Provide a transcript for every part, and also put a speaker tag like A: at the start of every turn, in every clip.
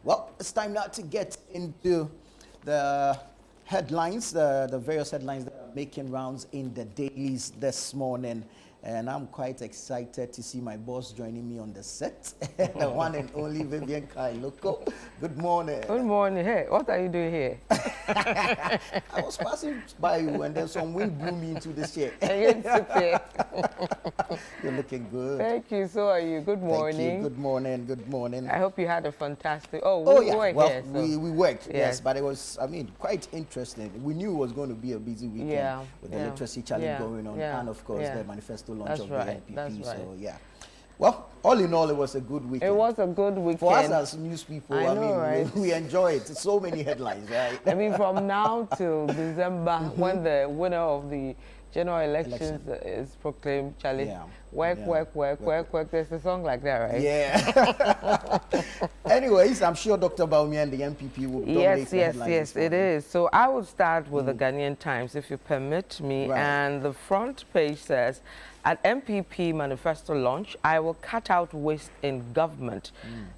A: Well, it's time now to get into the headlines, the various headlines that are making rounds in the dailies this morning. And I'm quite excited to see my boss joining me on the set, the one and only Vivian Kailoko. Good morning.
B: Good morning. Hey, what are you doing here?
A: I was passing by you and then some wind blew me into the chair. You're looking good.
B: Thank you. So are you. Good morning.
A: Thank you. Good morning. Good morning.
B: I hope you had a fantastic...
A: yeah. Well,
B: here, so.
A: we worked, yes, but it was, quite interesting. We knew it was going to be a busy weekend with the literacy challenge going on and, of course, the manifesto launch of the NPP.
B: That's right.
A: So, yeah. Well, all in all, it was a good weekend.
B: It was a good weekend.
A: For us as news people,
B: right?
A: we enjoy it. So many headlines, right?
B: From now till December, when the winner of the general elections is proclaimed, Charlie, work. There's a song like that, right?
A: Yeah. Anyways, I'm sure Dr. Bawumia and the NPP will dominate the headlines.
B: Yes, it is. So I will start with the Ghanaian Times, if you permit me.
A: Right.
B: And the front page says, at MPP manifesto launch, I will cut out waste in government.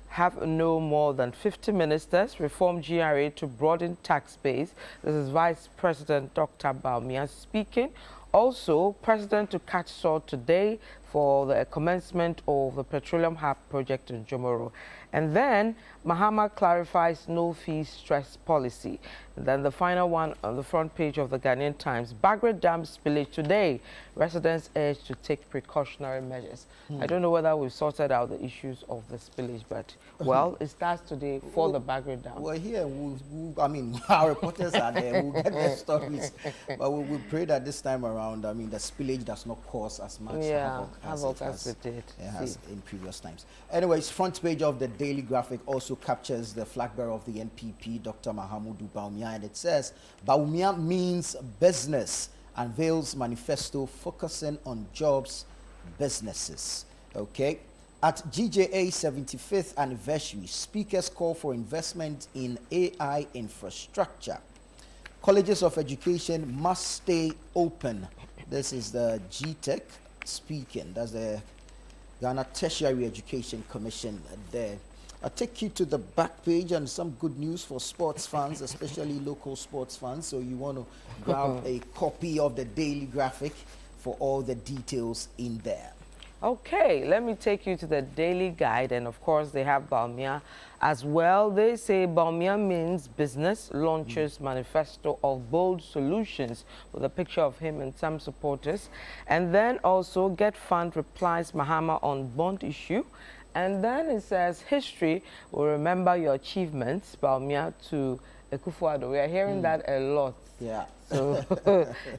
B: Have no more than 50 ministers, reform GRA to broaden tax base. This is Vice President Dr. Bawumia speaking. Also, President to catch sword today for the commencement of the Petroleum Hub project in Jomoro. And then Mahama clarifies no fee stress policy. And then the final one on the front page of the Ghanaian Times, Bagre Dam spillage today. Residents urged to take precautionary measures. I don't know whether we've sorted out the issues of the spillage, but, well, it starts today for the Bagre Dam.
A: Well, here, our reporters are there. We'll get their stories. But we pray that this time around, the spillage does not cause as much havoc as it has in previous times. Anyways, front page of the Daily Graphic also captures the flag bearer of the NPP, Dr. Mahamudu Bawumia, and it says, Bawumia means business, unveils manifesto focusing on jobs, businesses. Okay. At GJA 75th anniversary, speakers call for investment in AI infrastructure. Colleges of education must stay open. This is the GTEC speaking. That's the Ghana Tertiary Education Commission there. I'll take you to the back page and some good news for sports fans, especially local sports fans. So you want to grab a copy of the Daily Graphic for all the details in there.
B: Okay, let me take you to the Daily Guide, and of course they have Bawumia as well. They say Bawumia means business, launches manifesto of bold solutions with a picture of him and some supporters. And then also Get Fund replies Mahama on bond issue. And then it says history will remember your achievements, Bawumia to Akufo-Addo. We are hearing that a lot.
A: Yeah.
B: So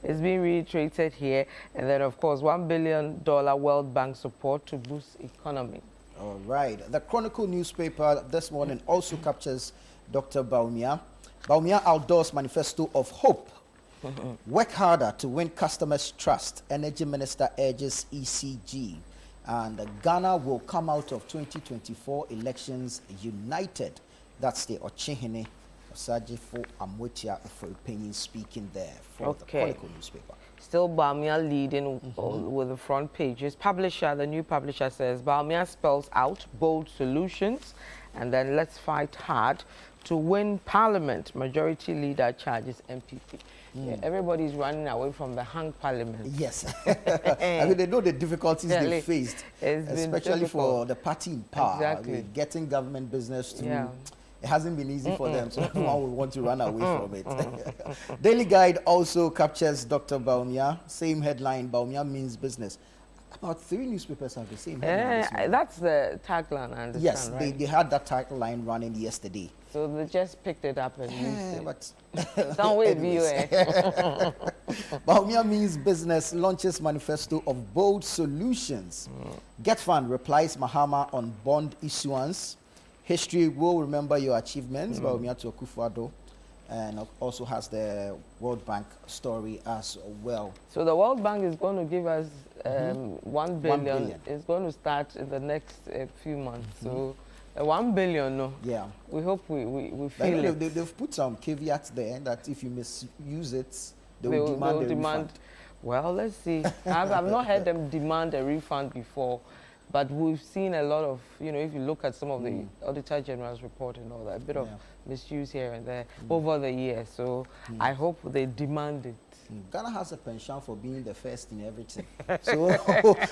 B: it's being reiterated here. And then, of course, $1 billion World Bank support to boost economy.
A: All right. The Chronicle newspaper this morning also captures Dr. Bawumia. Bawumia outdoors manifesto of hope. Work harder to win customers' trust. Energy Minister urges ECG. And Ghana will come out of 2024 elections united. That's the Ochihene Osajifo Amwetia for opinion speaking there for the Chronicle newspaper.
B: Still Bawumia leading with the front pages. Publisher, the new publisher says, Bawumia spells out bold solutions and then let's fight hard to win parliament. Majority leader charges MPP. Yeah, everybody's running away from the hung parliament.
A: Yes. They know the difficulties they faced, especially for the party in power. With getting government business through. It hasn't been easy for them, so everyone will want to run away from it. Daily Guide also captures Dr. Bawumia. Same headline, Bawumia means business. About 3 newspapers have the same headline.
B: That's the tagline, I understand,
A: yes,
B: right?
A: they had that tagline running yesterday.
B: So they just picked it up and used it.
A: But
B: don't wait,
A: Bawumia means business, launches manifesto of bold solutions. Get Fund replies Mahama on bond issuance. History will remember your achievements, Bawumia to Akufo-Addo, and also has the World Bank story as well.
B: So the World Bank is going to give us $1 billion. It's going to start in the next few months. So 1 billion, no.
A: Yeah.
B: We hope we feel it.
A: They've put some caveats there that if you misuse it, they will demand a refund.
B: Well, let's see. I've not heard them demand a refund before, But we've seen a lot of, you know, if you look at some of the Auditor General's report and all that, a bit of misuse here and there over the years. So I hope they demand it.
A: Ghana has a penchant for being the first in everything. So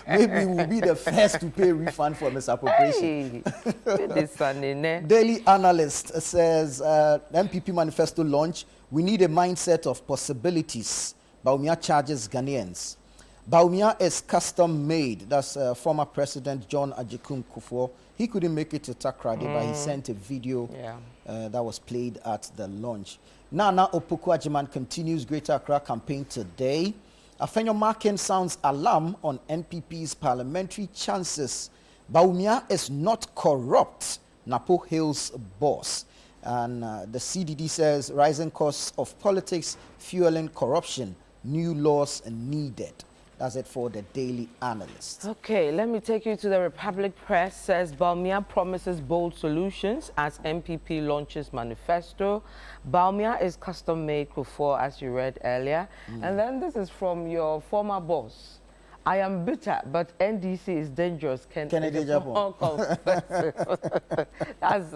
A: maybe we'll be the first to pay refund for misappropriation.
B: Hey,
A: Daily Analyst says, MPP manifesto launch, we need a mindset of possibilities. Bawumia charges Ghanaians. Bawumia is custom made. That's former President John Ajikun Kufuor. He couldn't make it to Takrady, but he sent a video that was played at the launch. Nana Opoku Ajiman continues Greater Accra campaign today. Afenyo Markin sounds alarm on NPP's parliamentary chances. Bawumia is not corrupt. Napo Hill's boss. And the CDD says rising costs of politics fueling corruption. New laws needed. That's it for the Daily Analyst.
B: Okay, let me take you to the Republic Press. Says Bawumia promises bold solutions as MPP launches manifesto. Bawumia is custom-made Kufuor, as you read earlier. And then this is from your former boss. I am bitter, but NDC is dangerous.
A: Kennedy Japan.
B: That's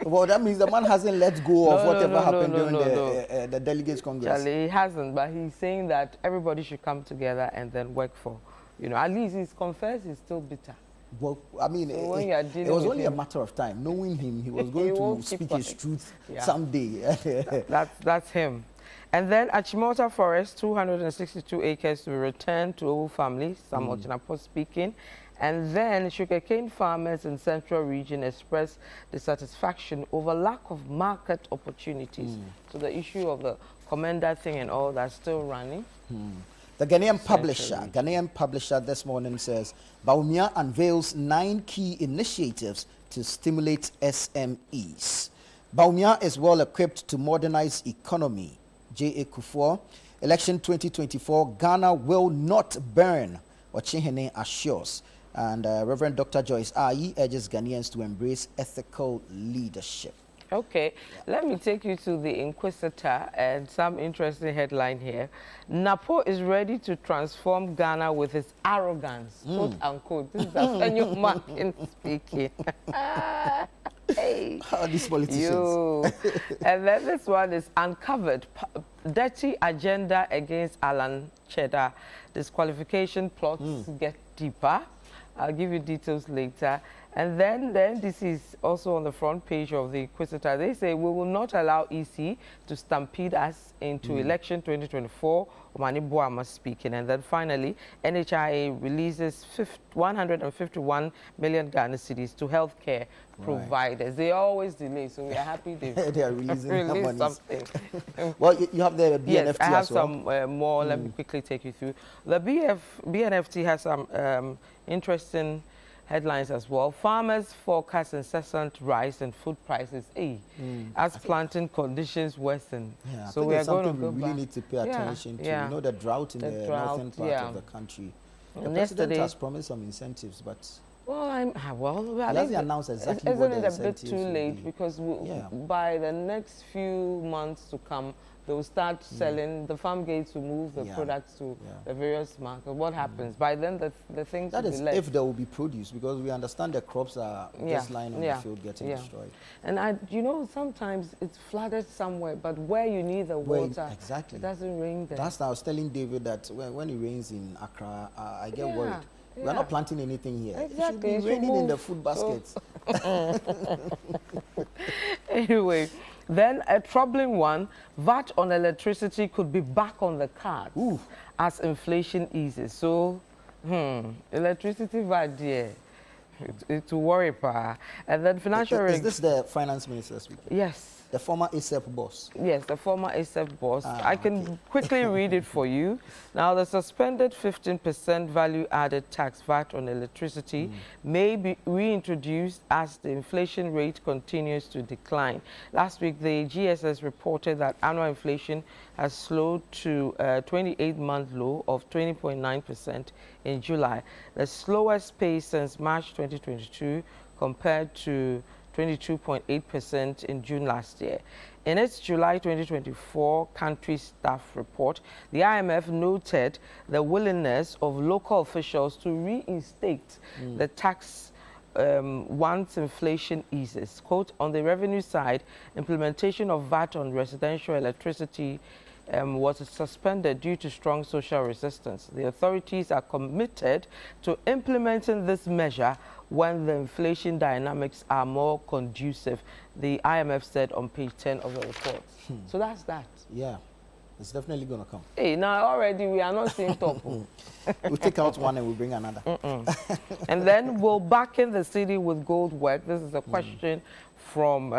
A: well, that means the man hasn't let go of whatever happened during the Delegates Congress.
B: Actually, he hasn't, but he's saying that everybody should come together and then work for, you know, at least he's confessed he's still bitter.
A: Well, I mean,
B: so
A: it was only a matter of time. Knowing him, he was going to speak his truth someday.
B: That's him. And then Achimota Forest, 262 acres to be returned to Owu families, some Ochinapo speaking. And then sugarcane farmers in Central Region express dissatisfaction over lack of market opportunities. So the issue of the commander thing and all that's still running.
A: The Ghanaian publisher this morning says, Bawumia unveils 9 key initiatives to stimulate SMEs. Bawumia is well equipped to modernize economy. J.A. Kufuor, election 2024, Ghana will not burn, Ochihene assures. And Reverend Dr. Joyce Ayi urges Ghanaians to embrace ethical leadership.
B: Okay, let me take you to the Inquisitor and some interesting headline here. Napo is ready to transform Ghana with his arrogance, quote unquote. This is Afenyo Markin speaking. Hey,
A: these politicians.
B: And then this one is uncovered. Dirty agenda against Alan Cheddar. Disqualification plots get deeper. I'll give you details later. And then this is also on the front page of the Inquisitor. They say we will not allow EC to stampede us into election 2024. Omani Boama speaking. And then finally, NHIA releases 151 million Ghana cedis to healthcare providers. They always delay, so we are happy they
A: are releasing
B: something.
A: Well, you have the BNFT
B: yes, I have
A: as well.
B: some more. Let me quickly take you through. The BNFT has some interesting headlines as well. Farmers forecast incessant rise in food prices as planting conditions worsen.
A: Yeah,
B: so we are going to go
A: really need to pay attention to. You know, the drought in the northern part of the country. The president has promised some incentives, but
B: well,
A: he hasn't announced exactly what the incentives will be.
B: Isn't it a bit too late? Because by the next few months to come, they will start selling, the farm gates will move the products to the various markets. What happens? By then, the things will be left. That is
A: if there will be produce, because we understand the crops are just lying on the field getting destroyed.
B: And you know, sometimes it's flooded somewhere, but where you need the water, it doesn't rain there.
A: That's why I was telling David that when it rains in Accra, I get worried. We are not planting anything here.
B: Exactly.
A: It should be raining in the food baskets.
B: Anyway, then a troubling one, VAT on electricity could be back on the cards as inflation eases. So, electricity VAT, it's to worry, pa. And then financial...
A: Is this the finance minister speaking?
B: Yes.
A: The former ASEP boss?
B: Yes, the former ASEP boss. I can quickly read it for you. Now, the suspended 15% value-added tax VAT on electricity may be reintroduced as the inflation rate continues to decline. Last week, the GSS reported that annual inflation has slowed to a 28-month low of 20.9% in July, the slowest pace since March 2022 compared to 22.8% in June last year. In its July 2024 country staff report, the IMF noted the willingness of local officials to reinstate the tax once inflation eases. Quote, on the revenue side, implementation of VAT on residential electricity was suspended due to strong social resistance. The authorities are committed to implementing this measure when the inflation dynamics are more conducive, the IMF said on page 10 of the report. So that's that.
A: Yeah, it's definitely going to come.
B: Hey, now already we are not seeing top.
A: We'll take out one and we'll bring another.
B: And then we'll back in the city with gold work. This is a question from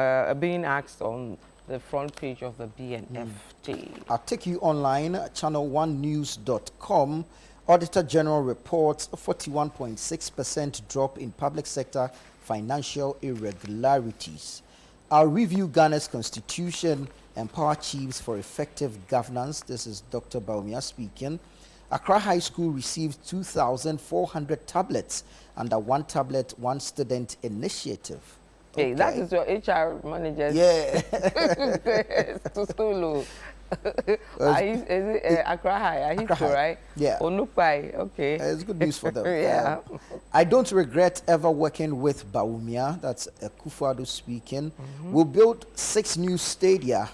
B: being asked on the front page of the BNFT.
A: I'll take you online, ChannelOneNews.com. Auditor General reports a 41.6% drop in public sector financial irregularities. I'll review Ghana's constitution, empower chiefs for effective governance. This is Dr. Baumia speaking. Accra High School received 2,400 tablets under One Tablet, One Student initiative.
B: Hey, that is your HR manager.
A: Yeah.
B: To school. Is it Accra High? Ahito, right?
A: Yeah.
B: Onupai, okay.
A: It's good news for them.
B: Yeah.
A: I don't regret ever working with Baumia. That's Akufo-Addo speaking. We'll build 6 new stadia,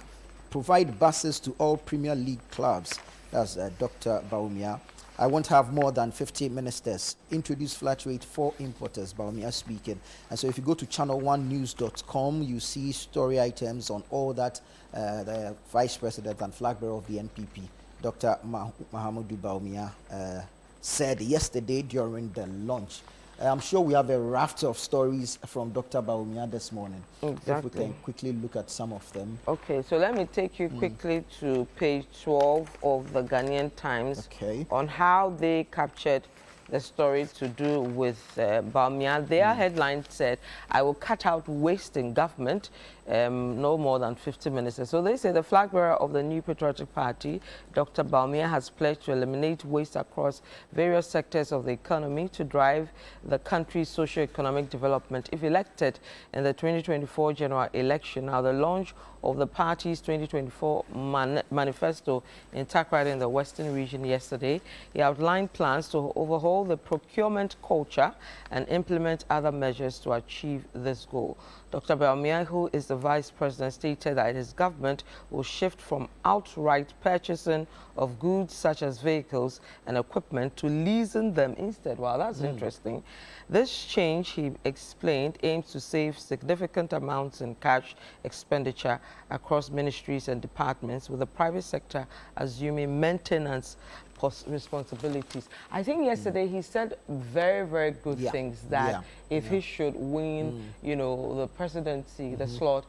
A: provide buses to all Premier League clubs. That's Dr. Baumia. I won't have more than 50 ministers. Introduce flat rate for importers, Baumia speaking. And so if you go to ChannelOneNews.com, you see story items on all that the Vice President and flag bearer of the NPP, Dr. Mahamudu Baumia, said yesterday during the launch. I'm sure we have a raft of stories from Dr. Baumia this morning.
B: Exactly.
A: If we can quickly look at some of them.
B: Okay, so let me take you quickly to page 12 of the Ghanaian Times on how they captured the story to do with Baumia. Their headline said, I will cut out waste in government, no more than 50 ministers. So they say the flag bearer of the New Patriotic Party, Dr. Baumia, has pledged to eliminate waste across various sectors of the economy to drive the country's socio-economic development if elected in the 2024 general election. Now, the launch of the party's 2024 manifesto in Takoradi in the Western region yesterday, he outlined plans to overhaul the procurement culture and implement other measures to achieve this goal. Dr. Baumia, who is the vice president, stated that his government will shift from outright purchasing of goods such as vehicles and equipment to leasing them instead. Wow, that's interesting. This change, he explained, aims to save significant amounts in cash expenditure across ministries and departments, with the private sector assuming maintenance responsibilities. I think yesterday he said very, very good things that if he should win, you know, the presidency, the slot,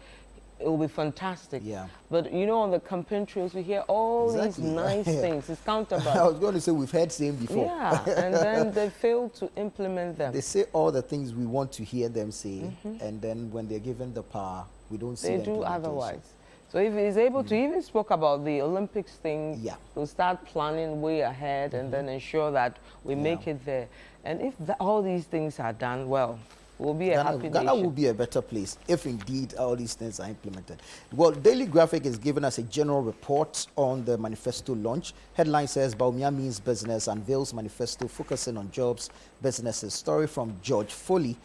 B: it will be fantastic. Yeah. But, you know, on the campaign trails, we hear all these nice things. It's countable.
A: I was going to say we've heard same before.
B: Yeah, and then they fail to implement them.
A: They say all the things we want to hear them say, and then when they're given the power, we don't see
B: they do otherwise. So if he's able to, even spoke about the Olympics thing, we'll start planning way ahead and then ensure that we make it there. And if all these things are done well, we'll be a happy
A: Ghana
B: nation.
A: will be a better place if indeed all these things are implemented. Well, Daily Graphic is giving us a general report on the manifesto launch. Headline says, Baumia means business, unveils manifesto focusing on jobs, businesses. Story from George Foley.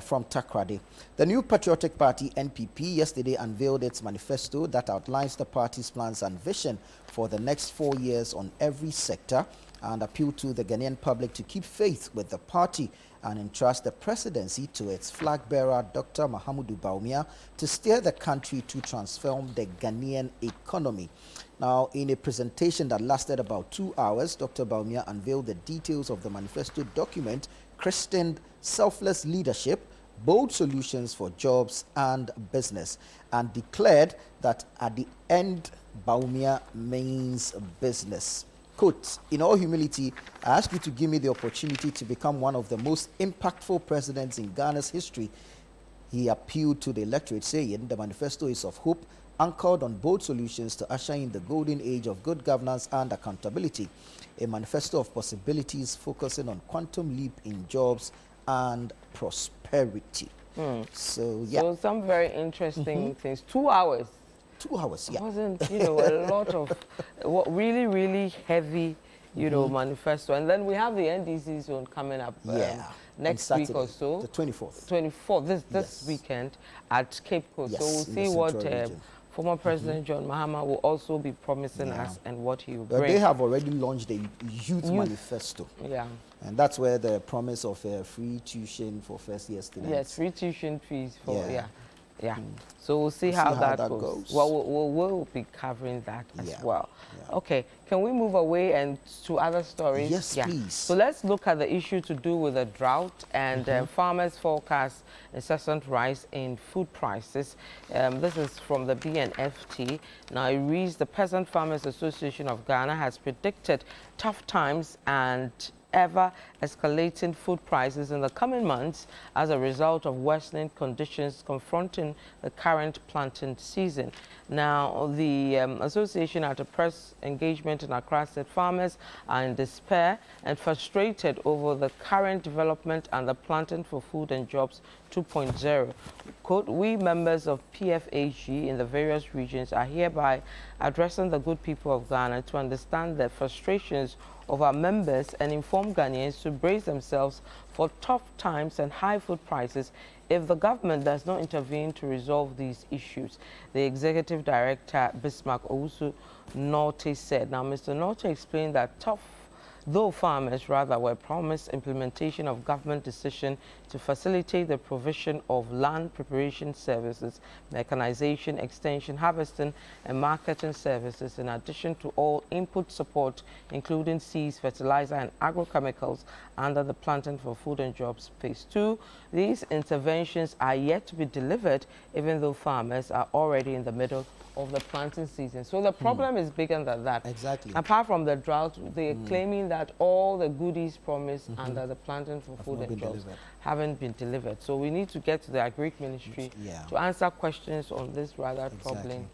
A: From Takoradi. The New Patriotic Party, NPP, yesterday unveiled its manifesto that outlines the party's plans and vision for the next 4 years on every sector, and appealed to the Ghanaian public to keep faith with the party and entrust the presidency to its flag bearer, Dr. Mahamudu Baumia, to steer the country to transform the Ghanaian economy. Now, in a presentation that lasted about 2 hours, Dr. Baumia unveiled the details of the manifesto document, christened Selfless Leadership, Bold Solutions for Jobs and Business, and declared that at the end, Baumia means business. Quote, in all humility, I ask you to give me the opportunity to become one of the most impactful presidents in Ghana's history. He appealed to the electorate, saying the manifesto is of hope, anchored on bold solutions to usher in the golden age of good governance and accountability. A manifesto of possibilities focusing on quantum leap in jobs and prosperity. So, yeah.
B: So some very interesting things. 2 hours.
A: 2 hours, yeah.
B: It wasn't, you know, a lot of really, really heavy, you know, manifesto. And then we have the NDC zone coming up next week or so.
A: The 24th.
B: 24th, this weekend at Cape Coast.
A: Yes,
B: so we'll see what former President John Mahama will also be promising us and what he will bring.
A: They have already launched a youth manifesto.
B: Yeah.
A: And that's where the promise of free tuition for first-year students.
B: Yes, free tuition fees for, So we'll see how that goes. Well, we'll be covering that as well. Yeah. Okay, can we move away and to other stories?
A: Yes, please.
B: So let's look at the issue to do with the drought and farmers forecast incessant rise in food prices. This is from the BNFT. Now it reads, the Peasant Farmers Association of Ghana has predicted tough times and ever escalating food prices in the coming months as a result of worsening conditions confronting the current planting season. Now, the association at a press engagement in Accra said farmers are in despair and frustrated over the current development and the Planting for Food and Jobs 2.0. Quote, we members of PFAG in the various regions are hereby addressing the good people of Ghana to understand the frustrations of our members and inform Ghanaians to brace themselves for tough times and high food prices if the government does not intervene to resolve these issues. The Executive Director, Bismarck Owusu Norte, said. Now, Mr. Norte explained that though farmers rather were promised implementation of government decision to facilitate the provision of land preparation services, mechanization, extension, harvesting and marketing services, in addition to all input support, including seeds, fertilizer and agrochemicals under the Planting for Food and Jobs Phase 2. These interventions are yet to be delivered, even though farmers are already in the middle of the planting season. So the problem is bigger than that.
A: Exactly.
B: Apart from the drought, they are claiming that all the goodies promised under the Planting for Food and Jobs haven't been delivered. So we need to get to the Agric Ministry to answer questions on this rather troubling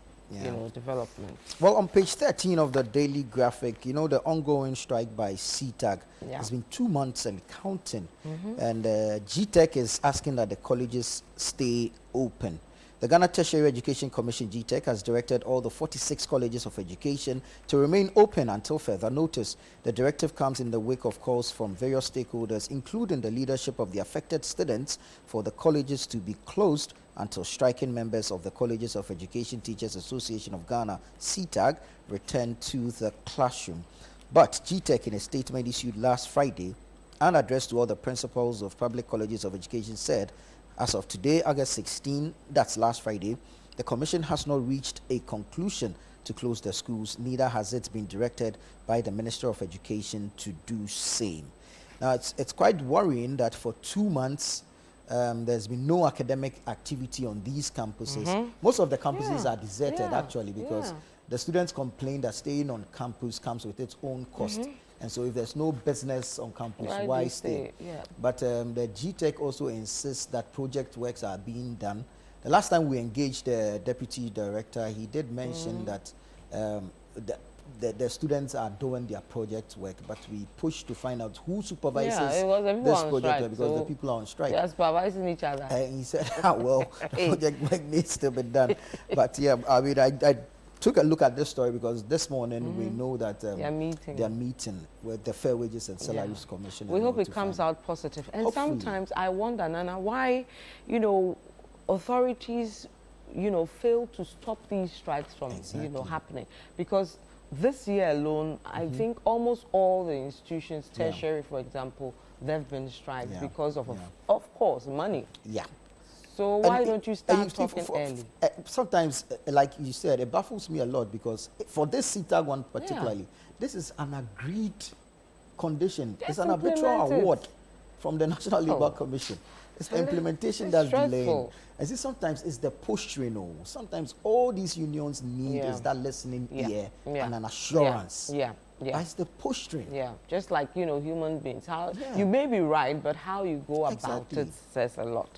B: development. Well,
A: on page 13 of the Daily Graphic, the ongoing strike by CTAG has been 2 months and counting. And GTEC is asking that the colleges stay open. The Ghana Tertiary Education Commission, GTEC, has directed all the 46 colleges of education to remain open until further notice. The directive comes in the wake of calls from various stakeholders, including the leadership of the affected students, for the colleges to be closed until striking members of the Colleges of Education Teachers Association of Ghana, CTAG, return to the classroom. But GTEC, in a statement issued last Friday and addressed to all the principals of public colleges of education, said, as of today, August 16, that's last Friday, the Commission has not reached a conclusion to close the schools, neither has it been directed by the Minister of Education to do same. Now, it's quite worrying that for 2 months, there's been no academic activity on these campuses. Most of the campuses are deserted, actually, because the students complain that staying on campus comes with its own cost. And so if there's no business on campus, why stay? But the GTEC also insists that project works are being done. The last time we engaged the deputy director, he did mention that the students are doing their project work, but we pushed to find out who supervises this project work, because the people are on strike.
B: They are supervising each other.
A: And he said, well, project work needs to be done. But yeah, I mean, I took a look at this story because this morning we know that they are meeting with the Fair Wages and Salaries Commission.
B: We hope it comes out positive. And hopefully. Sometimes I wonder, Nana, why, authorities, fail to stop these strikes from, happening. Because this year alone, I think almost all the institutions, tertiary, for example, they've been strikes because of course, money. So why don't you start talking early?
A: Sometimes, like you said, it baffles me a lot, because for this CTAG one particularly, this is an agreed condition. It's an arbitral award from the National Labour Commission. It's the implementation that's delaying. And see, sometimes it's the posturing. Sometimes all these unions need is that listening ear and an assurance. But it's the posturing.
B: Just like, human beings. How you may be right, but how you go about it says a lot.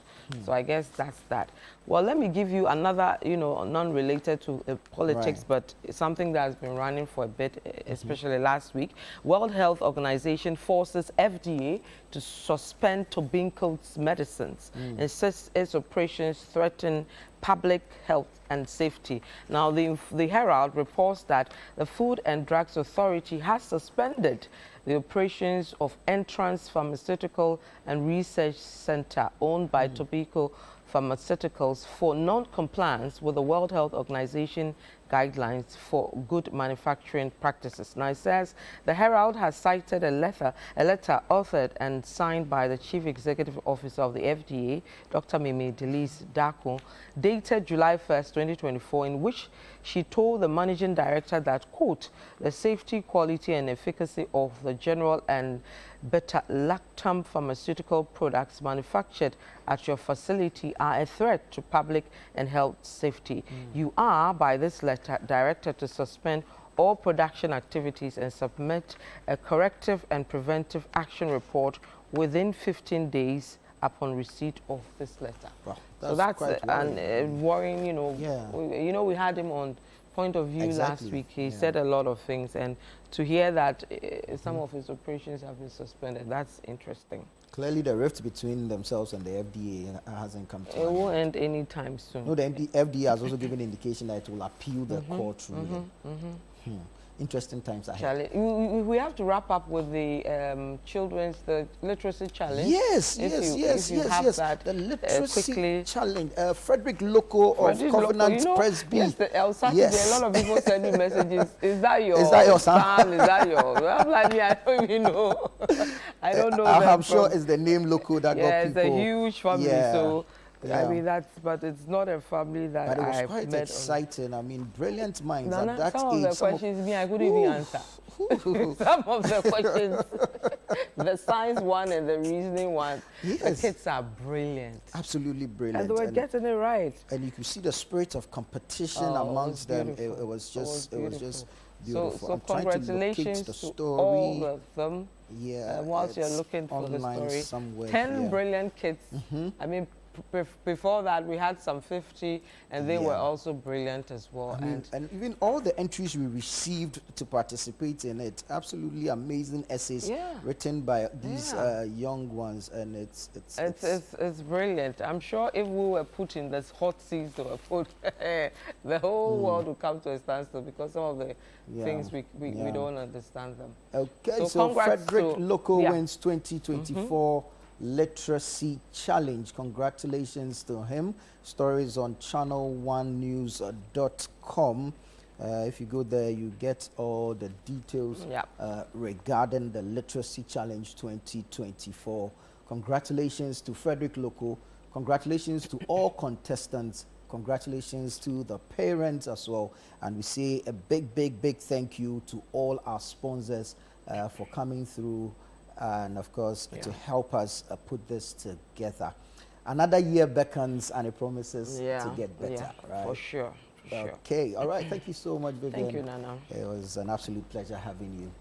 B: So I guess that's that. Well, let me give you another, non-related to politics, but something that has been running for a bit, especially last week. World Health Organization forces FDA to suspend Tobinco's medicines and says its operations threaten public health and safety. Now, the Herald reports that the Food and Drugs Authority has suspended the operations of Entrance Pharmaceutical and Research Center owned by Tobacco Pharmaceuticals for non-compliance with the World Health Organization guidelines for good manufacturing practices. Now, it says the Herald has cited a letter authored and signed by the Chief Executive Officer of the FDA, Dr. Mimi Delise Dako, dated July 1st, 2024, in which she told the Managing Director that, quote, the safety, quality, and efficacy of the general and beta-lactam pharmaceutical products manufactured at your facility are a threat to public and health safety. You are, by this letter, directed to suspend all production activities and submit a corrective and preventive action report within 15 days upon receipt of this letter.
A: Wow,
B: so that's worrying,
A: Yeah.
B: We had him on Point of View last week. He said a lot of things, and to hear that some of his operations have been suspended, that's interesting.
A: Clearly, the rift between themselves and the FDA hasn't come to
B: It won't end anytime soon.
A: No, the FDA has also given indication that it will appeal the court ruling. Interesting times ahead.
B: We have to wrap up with the the literacy challenge.
A: Yes. The literacy challenge. Frederick Loco of Covenant Presby.
B: Yes, on Saturday, a lot of people send me messages. Is that your son? Is that your? I'm like, I don't even know. I don't know.
A: I'm sure it's the name Loco that got people.
B: Yeah, it's a huge family. So. Yeah. I mean, but it's not a family that
A: But it was
B: I've
A: quite
B: met
A: exciting. I mean, brilliant minds at that age.
B: Some of the questions, I couldn't even answer. Some of the questions, the science one and the reasoning one, the kids are brilliant.
A: Absolutely brilliant.
B: And they were getting it right.
A: And you could see the spirit of competition amongst them. It was just beautiful.
B: So congratulations to all of them.
A: Yeah.
B: Whilst you're looking for the story,
A: somewhere,
B: 10 brilliant kids. I mean, before that, we had some 50, and they were also brilliant as well.
A: I mean, and even all the entries we received to participate in it, absolutely amazing essays written by these young ones, and it's
B: brilliant. I'm sure if we were put in this hot seats or put, the whole world would come to a standstill because some of the things we don't understand them.
A: Okay, so Frederick Loco wins 2024. Literacy Challenge. Congratulations to him. Stories on ChannelOneNews.com. If you go there, you get all the details regarding the Literacy Challenge 2024. Congratulations to Frederick Loco. Congratulations to all contestants. Congratulations to the parents as well. And we say a big thank you to all our sponsors for coming through and of course to help us put this together. Another year beckons and it promises to get better, right?
B: For sure.
A: Okay, all right. Thank you so much, Vivian.
B: Thank you, Nana.
A: It was an absolute pleasure having you.